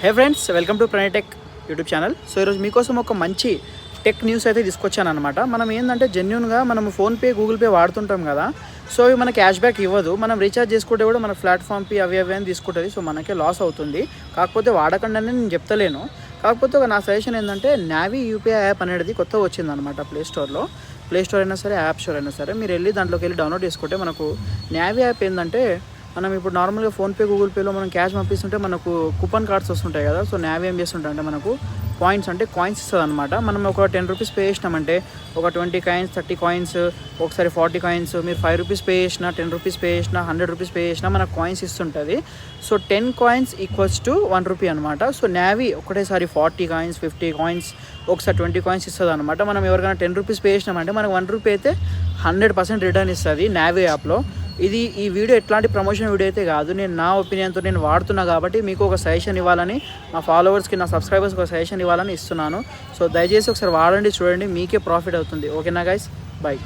Hey friends, welcome to Pranayatech YouTube channel. So ఈరోజు మీకోసం ఒక మంచి టెక్ న్యూస్ అయితే తీసుకొచ్చాను అనమాట. మనం ఏంటంటే జెన్యున్గా మనం ఫోన్పే, గూగుల్ పే వాడుతుంటాం కదా. సో అవి మన క్యాష్ బ్యాక్ ఇవ్వదు. మనం రీఛార్జ్ చేసుకుంటే కూడా మన ప్లాట్ఫామ్ పే అవి అని తీసుకుంటుంది. సో మనకే లాస్ అవుతుంది. కాకపోతే వాడకండి అని నేను చెప్తలేను. కాకపోతే నా సజెషన్ ఏంటంటే నావీ యూపీఐ యాప్ అనేది కొత్తగా వచ్చిందనమాట ప్లే స్టోర్ అయినా సరే, యాప్ స్టోర్ అయినా సరే మీరు వెళ్ళి దాంట్లోకి వెళ్ళి డౌన్లోడ్ చేసుకుంటే మనకు నావీ యాప్ ఏంటంటే మనం ఇప్పుడు నార్మల్గా ఫోన్పే, గూగుల్ పేలో మనం క్యాష్ పంపిస్తుంటే మనకు కూపన్ కార్డ్స్ వస్తుంటాయి కదా. సో నావీ ఏం చేస్తుంటాయి అంటే మనకు కాయిన్స్ ఇస్తుంది అనమాట. మనం ఒక 10 రూపీస్ పే చేసినామంటే ఒక 20 కాయిన్స్, 30 కాయిన్స్, ఒకసారి 40 కాయిన్స్, మీరు 5 రూపీస్ పే చేసినా, 10 రూపీస్ పే చేసినా, 100 రూపీస్ పే చేసినా మనకు కాయిన్స్ ఇస్తుంటుంది. So 10 coins equals to 1 rupee అనమాట. సో నావీ ఒకటేసారి 40 కాయిన్స్, 50 కాయిన్స్, ఒకసారి 20 కాయిన్స్ ఇస్తుంది అనమాట. మనం ఎవరికైనా 10 రూపీస్ పే చేసినామంటే మనకు 1 రూపీ అయితే 100% రిటర్న్ ఇస్తుంది నావీ యాప్లో. ఈ వీడియో ఎట్లాంటి ప్రమోషన్ వీడియో అయితే కాదు. నేను నా ఒపీనియన్తో నేను వాడుతున్నా కాబట్టి మీకు ఒక సజెషన్ ఇవ్వాలని, నా ఫాలోవర్స్కి, నా సబ్స్క్రైబర్స్కి ఒక సజెషన్ ఇవ్వాలని ఇస్తున్నాను. సో దయచేసి ఒకసారి వాడండి, చూడండి, మీకే ప్రాఫిట్ అవుతుంది. ఓకేనా గైస్, బై.